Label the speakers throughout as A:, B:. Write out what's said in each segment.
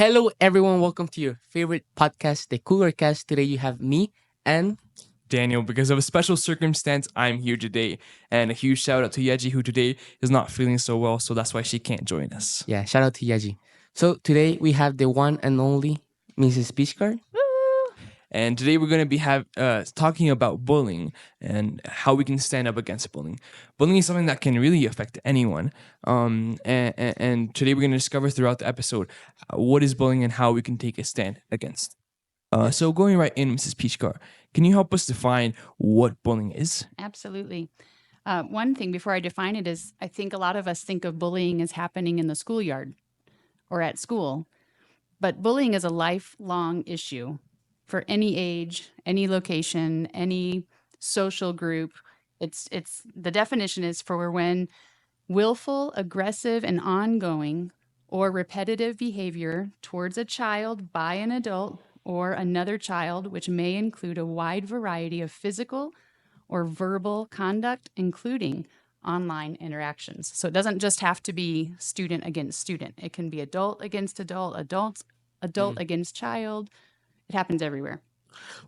A: Hello, everyone. Welcome to your favorite podcast, the Cougar Cast. Today you have me and
B: Daniel, because of a special circumstance, I'm here today. And a huge shout out to Yeji, who today is not feeling so well, so that's why she can't join us.
A: yeah, shout out to Yaji. So today we have the one and only Mrs. Pixcar.
B: And today we're going to be talking about bullying and how we can stand up against bullying. Bullying is something that can really affect anyone. And today we're going to discover throughout the episode what is bullying and how we can take a stand against. So going right in, Mrs. Peachcar, can you help us define what bullying is?
C: Absolutely. One thing before I define it is I think a lot of us think of bullying as happening in the schoolyard or at school, but bullying is a lifelong issue for any age, any location, any social group. It's the definition is for when willful, aggressive, and ongoing or repetitive behavior towards a child by an adult or another child, which may include a wide variety of physical or verbal conduct, including online interactions. So it doesn't just have to be student against student. It can be adult against adult, adult against child. It happens everywhere.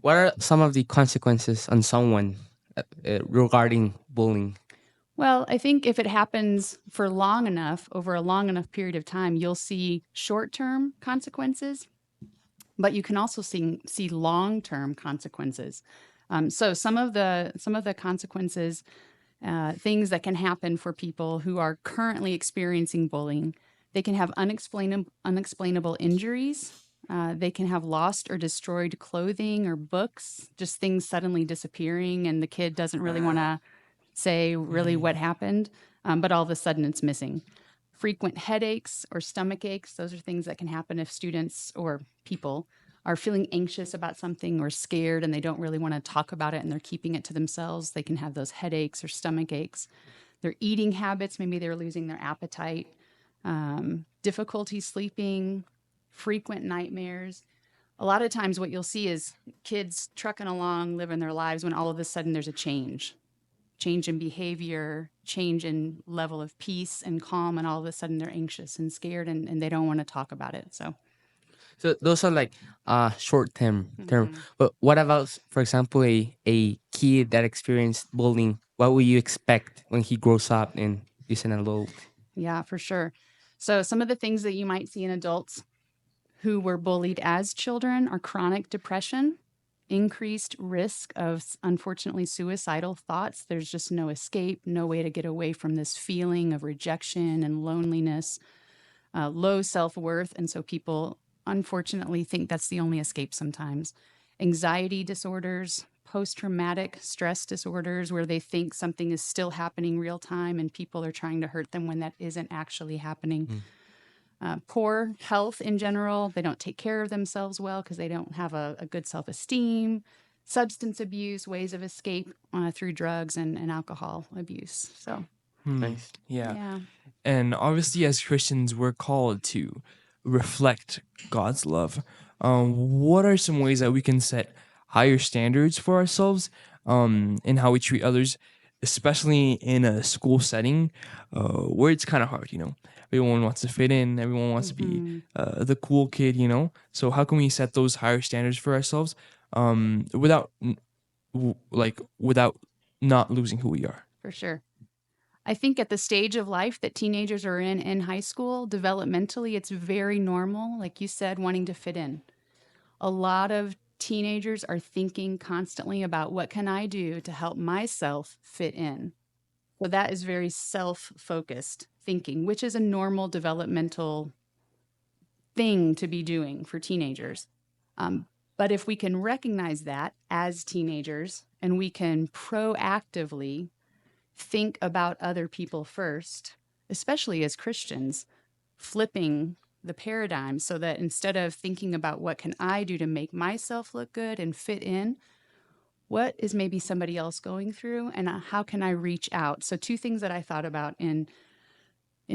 A: What are some of the consequences on someone regarding bullying?
C: Well, I think if it happens for long enough, over a long enough period of time, you'll see short-term consequences, but you can also see long-term consequences. So some of the consequences, things that can happen for people who are currently experiencing bullying, they can have unexplainable injuries. They can have lost or destroyed clothing or books, just things suddenly disappearing, and the kid doesn't really want to say really what happened, but all of a sudden it's missing. Frequent headaches or stomach aches, those are things that can happen if students or people are feeling anxious about something or scared and they don't really want to talk about it and they're keeping it to themselves. They can have those headaches or stomach aches. Their eating habits, maybe they're losing their appetite, difficulty sleeping, frequent nightmares. A lot of times what you'll see is kids trucking along, living their lives when all of a sudden there's a change in behavior, change in level of peace and calm, and all of a sudden they're anxious and scared and they don't want to talk about it. So
A: those are like short term. But what about, for example, a kid that experienced bullying? What will you expect when he grows up and is an adult?
C: Yeah, for sure. So some of the things that you might see in adults who were bullied as children are chronic depression, increased risk of, unfortunately, suicidal thoughts. There's just no escape, no way to get away from this feeling of rejection and loneliness, low self-worth. And so people, unfortunately, think that's the only escape sometimes. Anxiety disorders, post-traumatic stress disorders, where they think something is still happening real time and people are trying to hurt them when that isn't actually happening. Poor health in general. They don't take care of themselves well because they don't have a good self-esteem. Substance abuse, ways of escape through drugs and alcohol abuse. So,
A: Nice.
B: Yeah. And obviously, as Christians, we're called to reflect God's love. What are some ways that we can set higher standards for ourselves in how we treat others, especially in a school setting where it's kind of hard, Everyone wants to fit in. Everyone wants to be the cool kid, So how can we set those higher standards for ourselves without not losing who we are?
C: For sure. I think at the stage of life that teenagers are in high school, developmentally, it's very normal, like you said, wanting to fit in. A lot of teenagers are thinking constantly about what can I do to help myself fit in. So that is very self-focused thinking, which is a normal developmental thing to be doing for teenagers. But if we can recognize that as teenagers and we can proactively think about other people first, especially as Christians, flipping the paradigm so that instead of thinking about what can I do to make myself look good and fit in, what is maybe somebody else going through and how can I reach out? So two things that I thought about in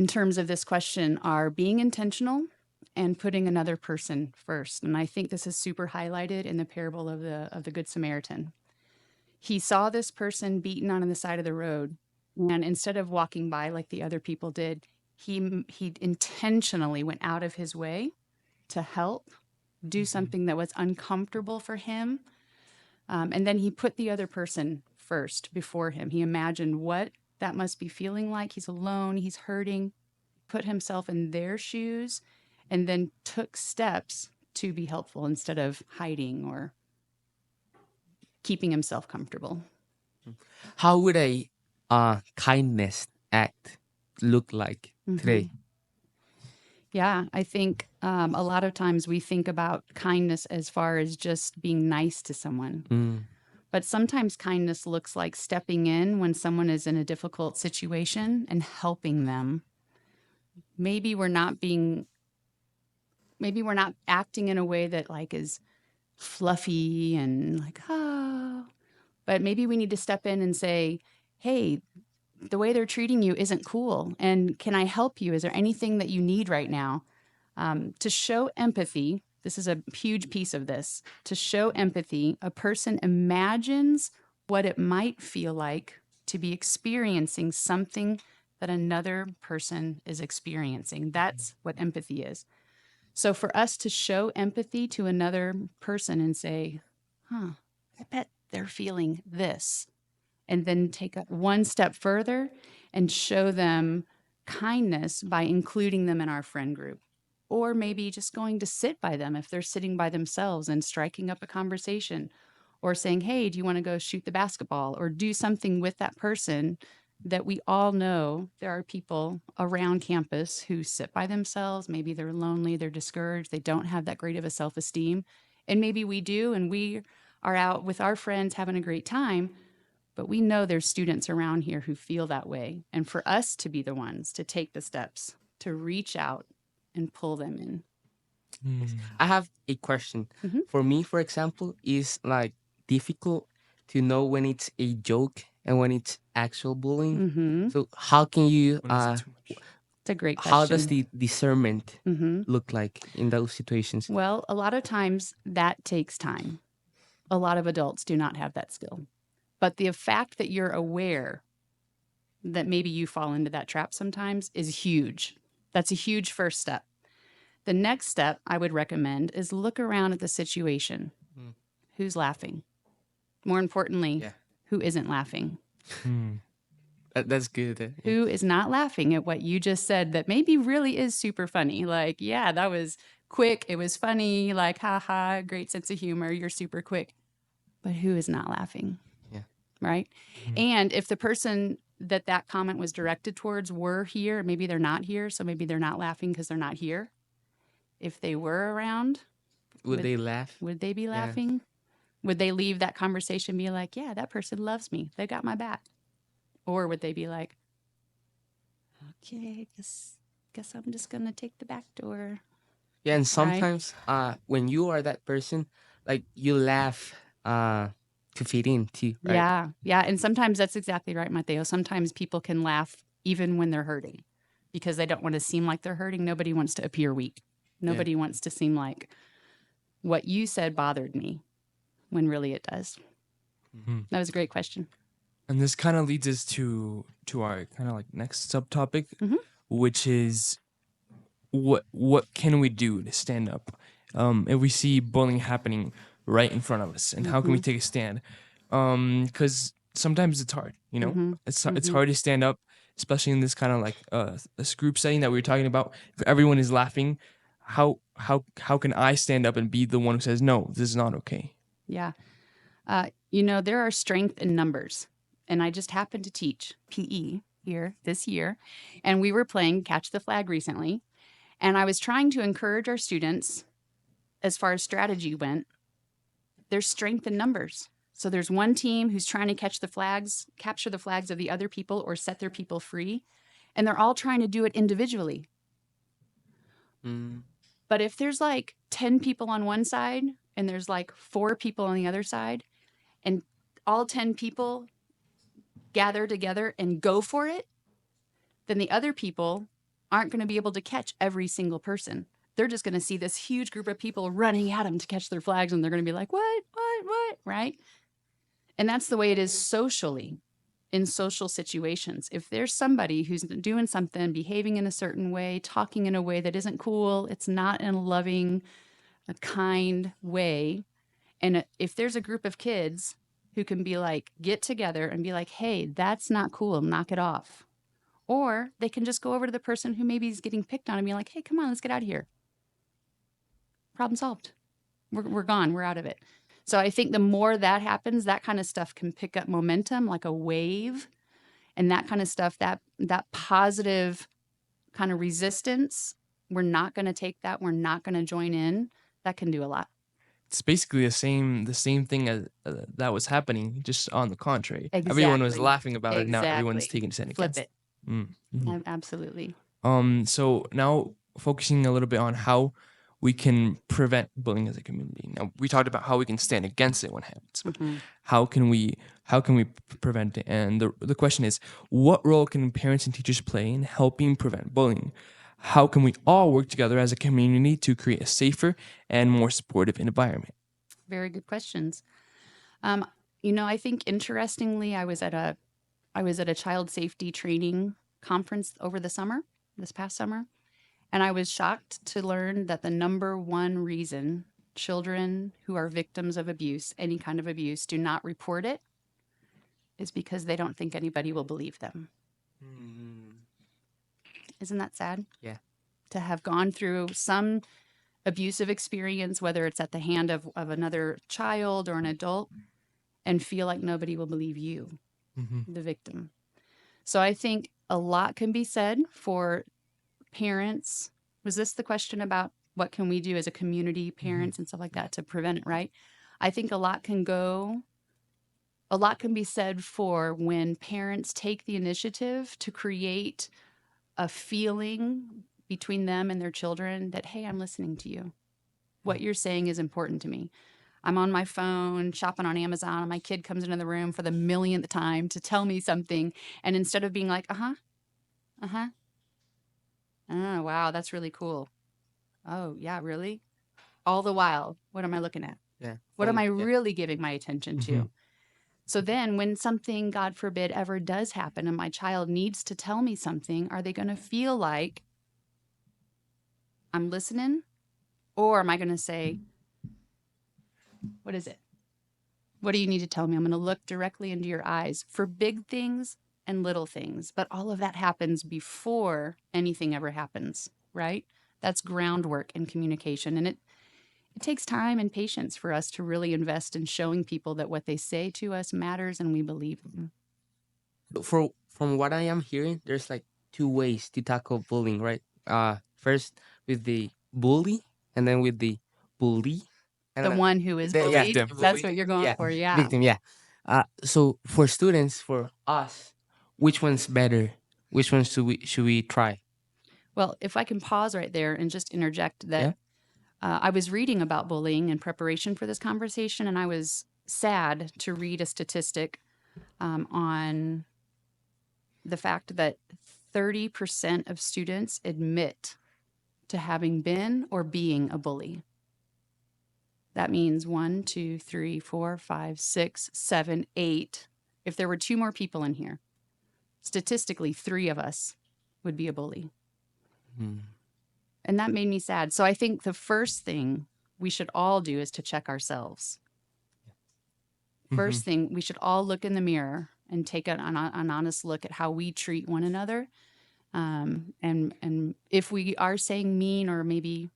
C: terms of this question are being intentional and putting another person first. And I think this is super highlighted in the parable of the Good Samaritan. He saw this person beaten on the side of the road, and instead of walking by like the other people did, he intentionally went out of his way to help, do something that was uncomfortable for him. And then he put the other person first before him. He imagined what that must be feeling like. He's alone, he's hurting, put himself in their shoes, and then took steps to be helpful instead of hiding or keeping himself comfortable.
A: How would a kindness act look like today?
C: Yeah, I think a lot of times we think about kindness as far as just being nice to someone. But sometimes kindness looks like stepping in when someone is in a difficult situation and helping them. Maybe we're not acting in a way that like is fluffy and like, but maybe we need to step in and say, hey, the way they're treating you isn't cool. And can I help you? Is there anything that you need right now? To show empathy, this is a huge piece of this. To show empathy, a person imagines what it might feel like to be experiencing something that another person is experiencing. That's what empathy is. So for us to show empathy to another person and say, I bet they're feeling this, and then take one step further and show them kindness by including them in our friend group. Or maybe just going to sit by them if they're sitting by themselves and striking up a conversation, or saying, hey, do you want to go shoot the basketball, or do something with that person that we all know there are people around campus who sit by themselves. Maybe they're lonely, they're discouraged, they don't have that great of a self-esteem. And maybe we do, and we are out with our friends having a great time, but we know there's students around here who feel that way. And for us to be the ones to take the steps to reach out and pull them in.
A: I have a question. For me, for example, is like difficult to know when it's a joke and when it's actual bullying. So how can you
C: It's a great question.
A: how does the discernment look like in those situations?
C: Well, a lot of times that takes time. A lot of adults do not have that skill. But the fact that you're aware that maybe you fall into that trap sometimes is huge. That's a huge first step. The next step I would recommend is look around at the situation. Who's laughing? More importantly, who isn't laughing?
A: That's good.
C: Who is not laughing at what you just said that maybe really is super funny? Like, yeah, that was quick. It was funny. Like, haha, great sense of humor. You're super quick. But who is not laughing?
A: Yeah.
C: Right? And if the person that comment was directed towards were here, maybe they're not here. So maybe they're not laughing because they're not here. If they were around,
A: Would they laugh?
C: would they be laughing? Would they leave that conversation and be like, yeah, that person loves me. They got my back. Or would they be like, okay, guess I'm just going to take the back door.
A: Yeah, and sometimes when you are that person, like you laugh to fit in too, right?
C: Yeah. And sometimes that's exactly right, Mateo. Sometimes people can laugh even when they're hurting because they don't want to seem like they're hurting. Nobody wants to appear weak. Nobody wants to seem like what you said bothered me when really it does. That was a great question.
B: And this kind of leads us to our kind of like next subtopic, which is what can we do to stand up if we see bullying happening right in front of us, and how can we take a stand? Because sometimes it's hard, you know, it's hard to stand up, especially in this kind of like this group setting that we were talking about. If everyone is laughing, how can I stand up and be the one who says no, this is not okay?
C: Yeah. You know, there are strength in numbers. And I just happened to teach PE here this year. And we were playing Catch the Flag recently. And I was trying to encourage our students, as far as strategy went, there's strength in numbers. So there's one team who's trying to capture the flags of the other people or set their people free. And they're all trying to do it individually. But if there's like 10 people on one side and there's like 4 people on the other side, and all 10 people gather together and go for it, then the other people aren't going to be able to catch every single person. They're just going to see this huge group of people running at them to catch their flags, and they're going to be like, what, right? And that's the way it is socially. in social situations. If there's somebody who's doing something, behaving in a certain way, talking in a way that isn't cool, it's not in a loving, a kind way. And if there's a group of kids who can be like, get together and be like, hey, that's not cool, knock it off. Or they can just go over to the person who maybe is getting picked on and be like, hey, come on, let's get out of here. Problem solved. We're gone. We're out of it. So I think the more that happens, that kind of stuff can pick up momentum like a wave, and that kind of stuff, that positive kind of resistance, we're not going to take that. We're not going to join in. That can do a lot.
B: It's basically the same thing as that was happening, just on the contrary. Everyone was
C: Exactly.
B: laughing about it. Now everyone's
C: Exactly.
B: taking a stand
C: Flip
B: against
C: it. Absolutely.
B: So now focusing a little bit on how we can prevent bullying as a community. Now we talked about how we can stand against it when it happens, but how can we prevent it? And the question is, what role can parents and teachers play in helping prevent bullying? How can we all work together as a community to create a safer and more supportive environment?
C: Very good questions. I think interestingly, I was at a child safety training conference over this past summer, and I was shocked to learn that the number one reason children who are victims of abuse, any kind of abuse, do not report it is because they don't think anybody will believe them. Isn't that sad?
A: Yeah.
C: To have gone through some abusive experience, whether it's at the hand of another child or an adult, and feel like nobody will believe you, the victim. So I think a lot can be said for parents. Was this the question about what can we do as a community, parents and stuff like that, to prevent it, right? I think a lot can be said for when parents take the initiative to create a feeling between them and their children that, hey, I'm listening to you. What you're saying is important to me. I'm on my phone shopping on Amazon, and my kid comes into the room for the millionth time to tell me something. And instead of being like, oh, wow, that's really cool. Oh, yeah, really? All the while, what am I looking at?
A: Yeah.
C: What am I really giving my attention to? So then when something, God forbid, ever does happen and my child needs to tell me something, are they going to feel like I'm listening? Or am I going to say, what is it? What do you need to tell me? I'm going to look directly into your eyes for big things and little things. But all of that happens before anything ever happens, right? That's groundwork in communication. And it takes time and patience for us to really invest in showing people that what they say to us matters and we believe them.
A: From what I am hearing, there's like two ways to tackle bullying, right? First with the bully, and then with the bully.
C: The one who is bullied.
B: Victim.
C: That's what you're going for, yeah.
A: Victim, yeah. So for students, for us, which one's better? Which one should we try?
C: Well, if I can pause right there and just interject that I was reading about bullying in preparation for this conversation, and I was sad to read a statistic on the fact that 30% of students admit to having been or being a bully. That means 1, 2, 3, 4, 5, 6, 7, 8. If there were 2 more people in here, statistically, 3 of us would be a bully. And that made me sad. So I think the first thing we should all do is to check ourselves. First thing, we should all look in the mirror and take an honest look at how we treat one another. And if we are saying mean or maybe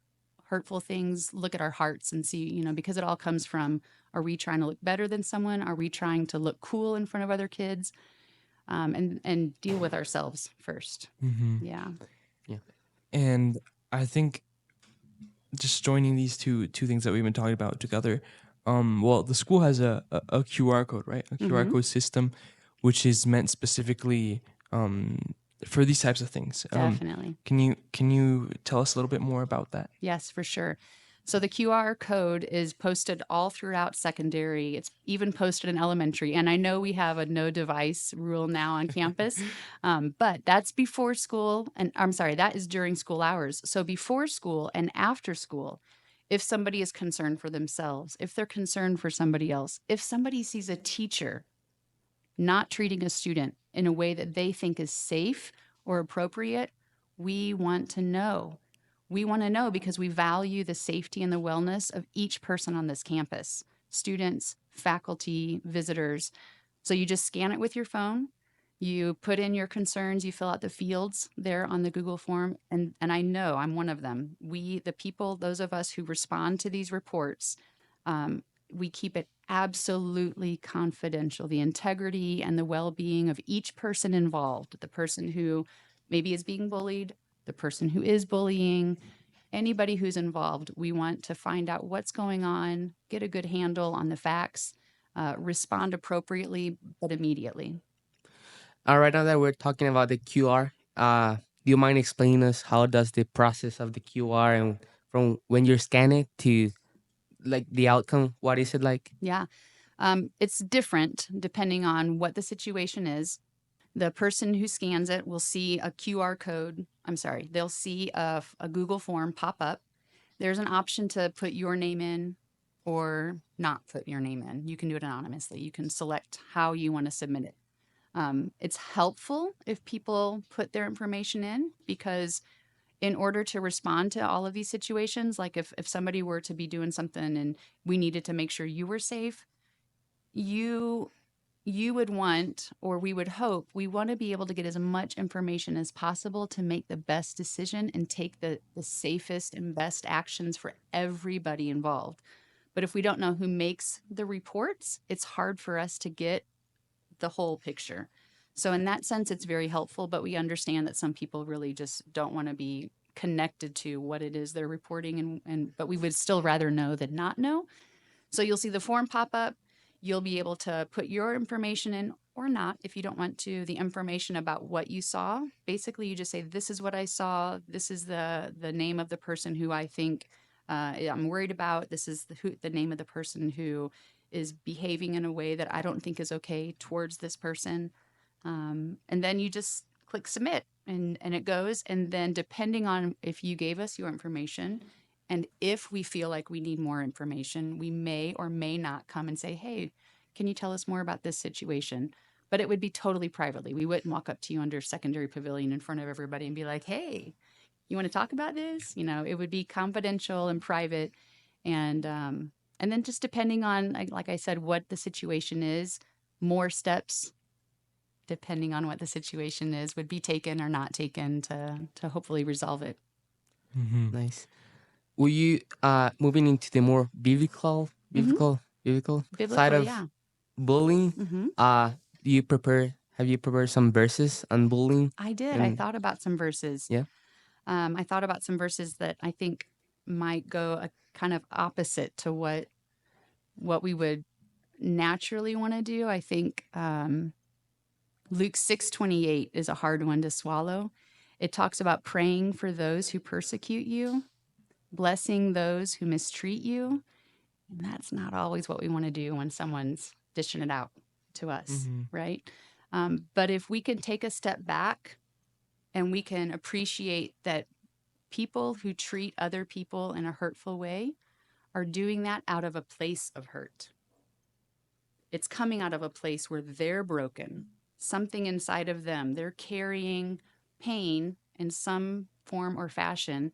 C: hurtful things, look at our hearts and see, because it all comes from, are we trying to look better than someone? Are we trying to look cool in front of other kids? And deal with ourselves first. Yeah.
B: And I think just joining these two things that we've been talking about together, well, the school has a QR code, right? A QR code system, which is meant specifically for these types of things.
C: Definitely.
B: Can you tell us a little bit more about that?
C: Yes, for sure. So the QR code is posted all throughout secondary. It's even posted in elementary. And I know we have a no device rule now on campus, but that's before school. And I'm sorry, that is during school hours. So before school and after school, if somebody is concerned for themselves, if they're concerned for somebody else, if somebody sees a teacher not treating a student in a way that they think is safe or appropriate, we want to know. We want to know because we value the safety and the wellness of each person on this campus, students, faculty, visitors. So you just scan it with your phone. You put in your concerns, you fill out the fields there on the Google form. And I know I'm one of them. The people, those of us who respond to these reports, we keep it absolutely confidential. The integrity and the well being of each person involved, the person who maybe is being bullied, the person who is bullying, anybody who's involved, we want to find out what's going on, get a good handle on the facts, respond appropriately, but immediately.
A: Right now that we're talking about the QR, do you mind explaining us how does the process of the QR and from when you scan it to like the outcome, what is it like?
C: Yeah. It's different depending on what the situation is. The person who scans it will see a QR code. I'm sorry, they'll see a Google form pop up. There's an option to put your name in or not put your name in. You can do it anonymously. You can select how you want to submit it. It's helpful if people put their information in because in order to respond to all of these situations, like if somebody were to be doing something and we needed to make sure you were safe, you would want, or we would hope, we want to be able to get as much information as possible to make the best decision and take the safest and best actions for everybody involved. But if we don't know who makes the reports, it's hard for us to get the whole picture. So in that sense, it's very helpful, but we understand that some people really just don't want to be connected to what it is they're reporting, but we would still rather know than not know. So you'll see the form pop up. You'll be able to put your information in or not if you don't want to, the information about what you saw. Basically, you just say, this is what I saw. This is the name of the person who I think I'm worried about. This is the name of the person who is behaving in a way that I don't think is okay towards this person. And then you just click submit and it goes. And then depending on if you gave us your information, and if we feel like we need more information, we may or may not come and say, hey, can you tell us more about this situation? But it would be totally privately. We wouldn't walk up to you under secondary pavilion in front of everybody and be like, hey, you want to talk about this? It would be confidential and private. And then just depending on, like I said, what the situation is, more steps, depending on what the situation is, would be taken or not taken to hopefully resolve it.
B: Mm-hmm.
A: Nice. Will you moving into the more biblical side of
C: yeah.
A: bullying?
C: Mm-hmm.
A: Have you prepared some verses on bullying?
C: I did. I thought about some verses.
A: Yeah.
C: I thought about some verses that I think might go a kind of opposite to what we would naturally want to do. I think Luke 6:28 is a hard one to swallow. It talks about praying for those who persecute you, blessing those who mistreat you. And that's not always what we want to do when someone's dishing it out to us, right? But if we can take a step back and we can appreciate that people who treat other people in a hurtful way are doing that out of a place of hurt. It's coming out of a place where they're broken, something inside of them. They're carrying pain in some form or fashion.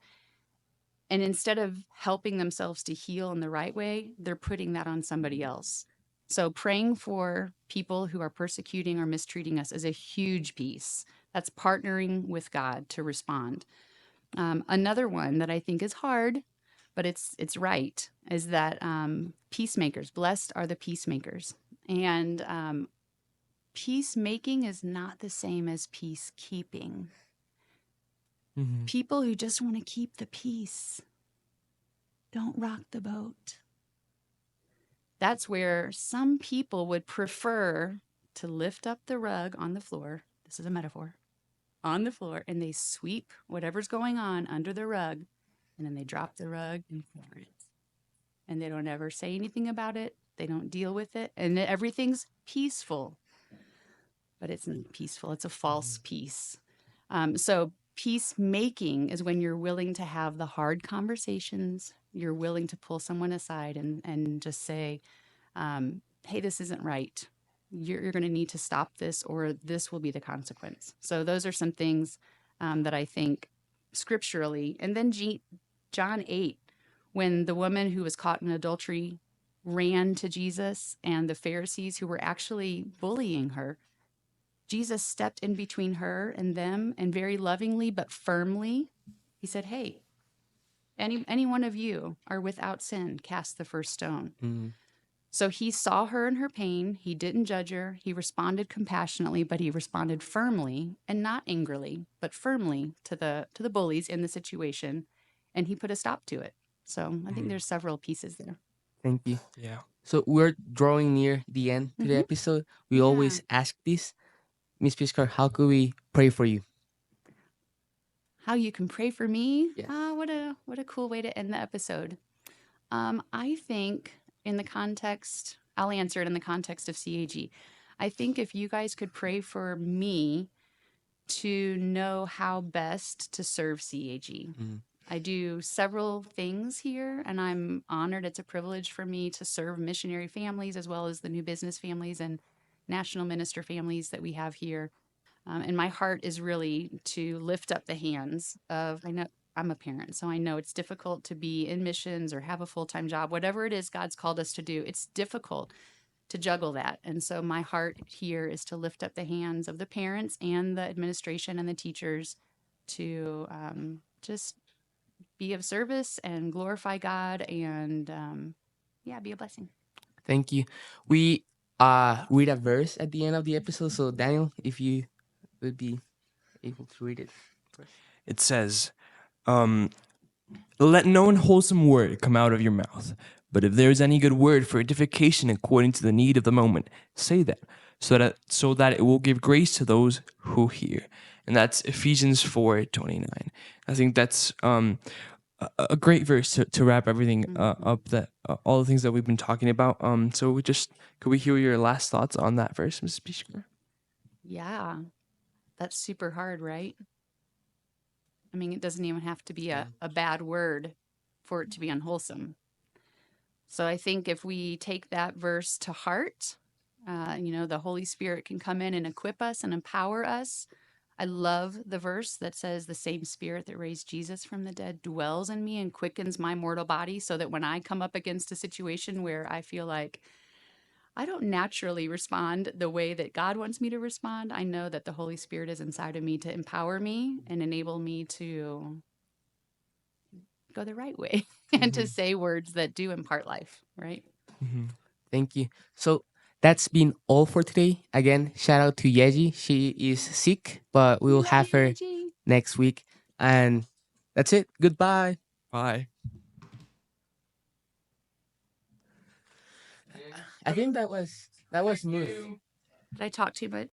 C: And instead of helping themselves to heal in the right way, they're putting that on somebody else. So praying for people who are persecuting or mistreating us is a huge piece. That's partnering with God to respond. Another one that I think is hard, but it's right, is that peacemakers, blessed are the peacemakers. And peacemaking is not the same as peacekeeping.
B: Mm-hmm.
C: People who just want to keep the peace don't rock the boat. That's where some people would prefer to lift up the rug on the floor. This is a metaphor. On the floor, and they sweep whatever's going on under the rug, and then they drop the rug and cover it. And they don't ever say anything about it. They don't deal with it. And everything's peaceful. But it's not peaceful. It's a false peace. So peacemaking is when you're willing to have the hard conversations. You're willing to pull someone aside and just say, hey, this isn't right. you're going to need to stop this, or this will be the consequence. So those are some things that I think scripturally. And then John 8, when the woman who was caught in adultery ran to Jesus and the Pharisees who were actually bullying her, Jesus stepped in between her and them, and very lovingly but firmly, he said, "Hey, any one of you are without sin, cast the first stone."
A: Mm.
C: So he saw her in her pain. He didn't judge her. He responded compassionately, but he responded firmly, and not angrily, but firmly to the bullies in the situation, and he put a stop to it. So I think there's several pieces there.
A: Thank you.
B: Yeah.
A: So we're drawing near the end to the episode. We always ask this, Miss Pixcar, how could we pray for you?
C: How you can pray for me?
A: Yes.
C: What a cool way to end the episode. I think in the context, I'll answer it in the context of CAG. I think if you guys could pray for me to know how best to serve CAG. I do several things here, and I'm honored. It's a privilege for me to serve missionary families as well as the new business families and national minister families that we have here. And my heart is really to lift up the hands of, I know I'm a parent, so I know it's difficult to be in missions or have a full-time job, whatever it is God's called us to do. It's difficult to juggle that. And so my heart here is to lift up the hands of the parents and the administration and the teachers to just be of service and glorify God and be a blessing.
A: Thank you. We read a verse at the end of the episode. So Daniel, if you would be able to read it.
B: It says, let no unwholesome word come out of your mouth, but if there is any good word for edification according to the need of the moment, say that, so that it will give grace to those who hear. And that's Ephesians 4:29. I think that's a great verse to wrap everything up. That all the things that we've been talking about. So could we hear your last thoughts on that verse, Mrs. Pishker?
C: Yeah, that's super hard, right? I mean, it doesn't even have to be a bad word for it to be unwholesome. So I think if we take that verse to heart, the Holy Spirit can come in and equip us and empower us. I love the verse that says the same Spirit that raised Jesus from the dead dwells in me and quickens my mortal body, so that when I come up against a situation where I feel like I don't naturally respond the way that God wants me to respond, I know that the Holy Spirit is inside of me to empower me and enable me to go the right way and to say words that do impart life, right?
A: Thank you. So that's been all for today. Again, shout out to Yeji. She is sick, but we will have her next week. And that's it. Goodbye.
B: Bye.
A: I think that was smooth.
C: Did I talk too much?